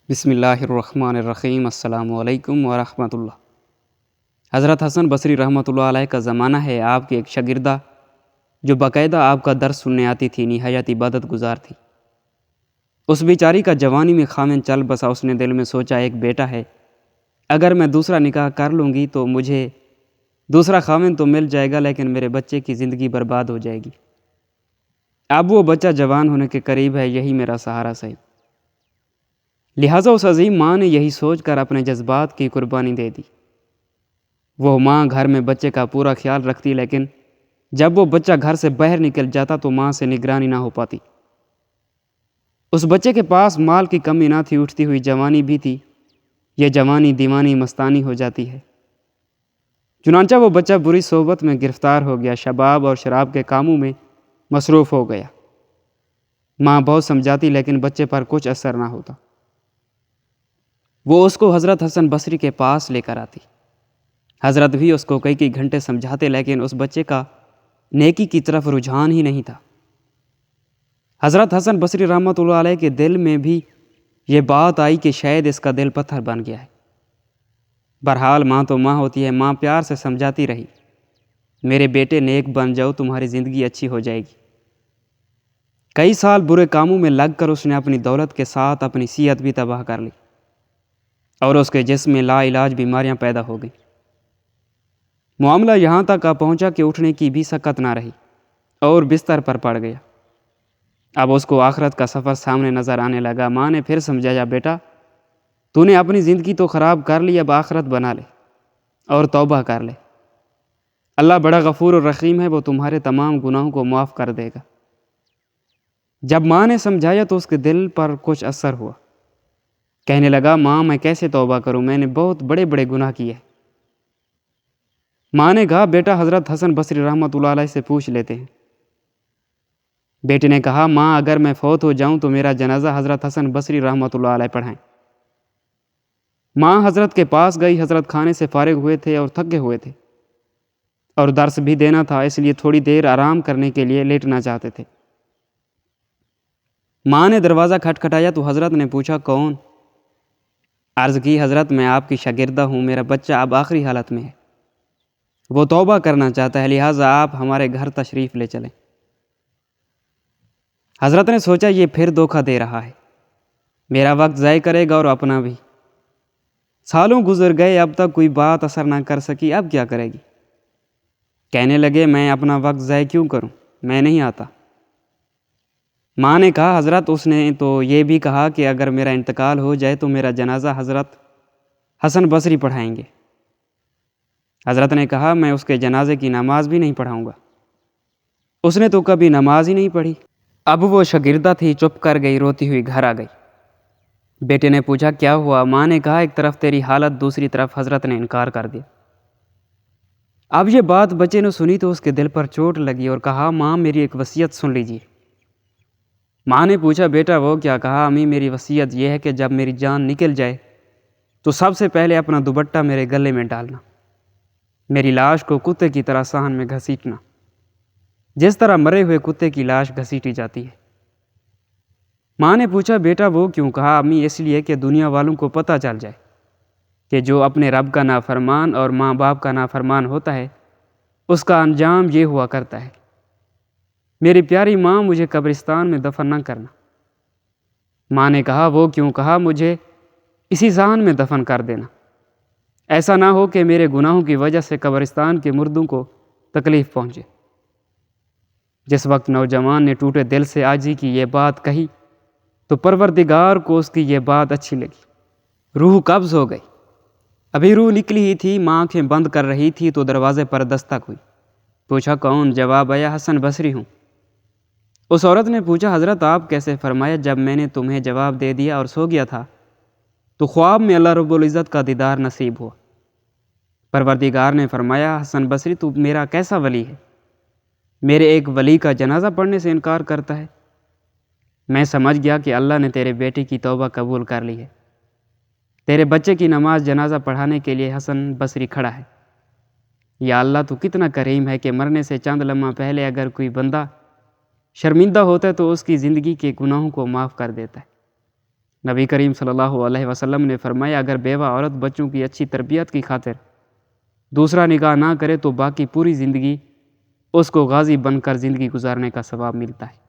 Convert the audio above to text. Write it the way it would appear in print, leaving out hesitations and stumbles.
بسم اللہ الرحمن الرحیم۔ السلام علیکم ورحمۃ اللہ۔ حضرت حسن بصری رحمۃ اللہ علیہ کا زمانہ ہے۔ آپ کی ایک شاگردہ جو باقاعدہ آپ کا درس سننے آتی تھی نہایت عبادت گزار تھی۔ اس بیچاری کا جوانی میں خامن چل بسا۔ اس نے دل میں سوچا ایک بیٹا ہے، اگر میں دوسرا نکاح کر لوں گی تو مجھے دوسرا خامن تو مل جائے گا، لیکن میرے بچے کی زندگی برباد ہو جائے گی۔ اب وہ بچہ جوان ہونے کے قریب ہے، یہی میرا سہارا صحیح۔ لہٰذا اس عظیم ماں نے یہی سوچ کر اپنے جذبات کی قربانی دے دی۔ وہ ماں گھر میں بچے کا پورا خیال رکھتی، لیکن جب وہ بچہ گھر سے باہر نکل جاتا تو ماں سے نگرانی نہ ہو پاتی۔ اس بچے کے پاس مال کی کمی نہ تھی، اٹھتی ہوئی جوانی بھی تھی۔ یہ جوانی دیوانی مستانی ہو جاتی ہے۔ چنانچہ وہ بچہ بری صحبت میں گرفتار ہو گیا، شباب اور شراب کے کاموں میں مصروف ہو گیا۔ ماں بہت سمجھاتی لیکن بچے پر کچھ اثر نہ ہوتا۔ وہ اس کو حضرت حسن بصری کے پاس لے کر آتی۔ حضرت بھی اس کو کئی گھنٹے سمجھاتے، لیکن اس بچے کا نیکی کی طرف رجحان ہی نہیں تھا۔ حضرت حسن بصری رحمۃ اللہ علیہ کے دل میں بھی یہ بات آئی کہ شاید اس کا دل پتھر بن گیا ہے۔ بہرحال ماں تو ماں ہوتی ہے، ماں پیار سے سمجھاتی رہی، میرے بیٹے نیک بن جاؤ، تمہاری زندگی اچھی ہو جائے گی۔ کئی سال برے کاموں میں لگ کر اس نے اپنی دولت کے ساتھ اپنی صحت بھی تباہ کر لی، اور اس کے جسم میں لا علاج بیماریاں پیدا ہو گئیں۔ معاملہ یہاں تک آ پہنچا کہ اٹھنے کی بھی سکت نہ رہی اور بستر پر پڑ گیا۔ اب اس کو آخرت کا سفر سامنے نظر آنے لگا۔ ماں نے پھر سمجھایا، بیٹا تو نے اپنی زندگی تو خراب کر لی، اب آخرت بنا لے اور توبہ کر لے۔ اللہ بڑا غفور اور رحیم ہے، وہ تمہارے تمام گناہوں کو معاف کر دے گا۔ جب ماں نے سمجھایا تو اس کے دل پر کچھ اثر ہوا۔ کہنے لگا، ماں میں کیسے توبہ کروں، میں نے بہت بڑے گناہ کیے۔ ماں نے کہا، بیٹا حضرت حسن بصری رحمۃ اللہ علیہ سے پوچھ لیتے ہیں۔ بیٹے نے کہا، ماں اگر میں فوت ہو جاؤں تو میرا جنازہ حضرت حسن بصری رحمۃ اللہ علیہ پڑھائیں۔ ماں حضرت کے پاس گئی۔ حضرت کھانے سے فارغ ہوئے تھے اور تھکے ہوئے تھے، اور درس بھی دینا تھا، اس لیے تھوڑی دیر آرام کرنے کے لیے لیٹنا چاہتے تھے۔ ماں نے دروازہ کھٹکھٹایا تو حضرت نے پوچھا، کون؟ عرض کی، حضرت میں آپ کی شاگردہ ہوں، میرا بچہ اب آخری حالت میں ہے، وہ توبہ کرنا چاہتا ہے، لہٰذا آپ ہمارے گھر تشریف لے چلیں۔ حضرت نے سوچا، یہ پھر دھوکہ دے رہا ہے، میرا وقت ضائع کرے گا اور اپنا بھی۔ سالوں گزر گئے، اب تک کوئی بات اثر نہ کر سکی، اب کیا کرے گی؟ کہنے لگے، میں اپنا وقت ضائع کیوں کروں، میں نہیں آتا۔ ماں نے کہا، حضرت اس نے تو یہ بھی کہا کہ اگر میرا انتقال ہو جائے تو میرا جنازہ حضرت حسن بصری پڑھائیں گے۔ حضرت نے کہا، میں اس کے جنازے کی نماز بھی نہیں پڑھاؤں گا، اس نے تو کبھی نماز ہی نہیں پڑھی۔ اب وہ شاگردہ تھی، چپ کر گئی، روتی ہوئی گھر آ گئی۔ بیٹے نے پوچھا، کیا ہوا؟ ماں نے کہا، ایک طرف تیری حالت، دوسری طرف حضرت نے انکار کر دیا۔ اب یہ بات بچے نے سنی تو اس کے دل پر چوٹ لگی اور کہا، ماں میری ایک وصیت سن لیجیے۔ ماں نے پوچھا، بیٹا وہ کیا؟ کہا، امی میری وصیت یہ ہے کہ جب میری جان نکل جائے تو سب سے پہلے اپنا دوپٹہ میرے گلے میں ڈالنا، میری لاش کو کتے کی طرح صحن میں گھسیٹنا، جس طرح مرے ہوئے کتے کی لاش گھسیٹی جاتی ہے۔ ماں نے پوچھا، بیٹا وہ کیوں؟ کہا، امی اس لیے کہ دنیا والوں کو پتہ چل جائے کہ جو اپنے رب کا نافرمان اور ماں باپ کا نافرمان ہوتا ہے اس کا انجام یہ ہوا کرتا ہے۔ میری پیاری ماں، مجھے قبرستان میں دفن نہ کرنا۔ ماں نے کہا، وہ کیوں؟ کہا، مجھے اسی صحن میں دفن کر دینا، ایسا نہ ہو کہ میرے گناہوں کی وجہ سے قبرستان کے مردوں کو تکلیف پہنچے۔ جس وقت نوجوان نے ٹوٹے دل سے عاجزی کی یہ بات کہی تو پروردگار کو اس کی یہ بات اچھی لگی، روح قبض ہو گئی۔ ابھی روح نکلی ہی تھی، ماں آنکھیں بند کر رہی تھی تو دروازے پر دستک ہوئی۔ پوچھا، کون؟ جواب آیا، حسن بصری ہوں۔ اس عورت نے پوچھا، حضرت آپ کیسے؟ فرمایا، جب میں نے تمہیں جواب دے دیا اور سو گیا تھا تو خواب میں اللہ رب العزت کا دیدار نصیب ہوا۔ پروردگار نے فرمایا، حسن بصری تو میرا کیسا ولی ہے، میرے ایک ولی کا جنازہ پڑھنے سے انکار کرتا ہے؟ میں سمجھ گیا کہ اللہ نے تیرے بیٹے کی توبہ قبول کر لی ہے، تیرے بچے کی نماز جنازہ پڑھانے کے لیے حسن بصری کھڑا ہے۔ یا اللہ تو کتنا کریم ہے کہ مرنے سے چند لمحہ پہلے اگر کوئی بندہ شرمندہ ہوتا ہے تو اس کی زندگی کے گناہوں کو معاف کر دیتا ہے۔ نبی کریم صلی اللہ علیہ وسلم نے فرمایا اگر بیوہ عورت بچوں کی اچھی تربیت کی خاطر دوسرا نکاح نہ کرے تو باقی پوری زندگی اس کو غازی بن کر زندگی گزارنے کا ثواب ملتا ہے۔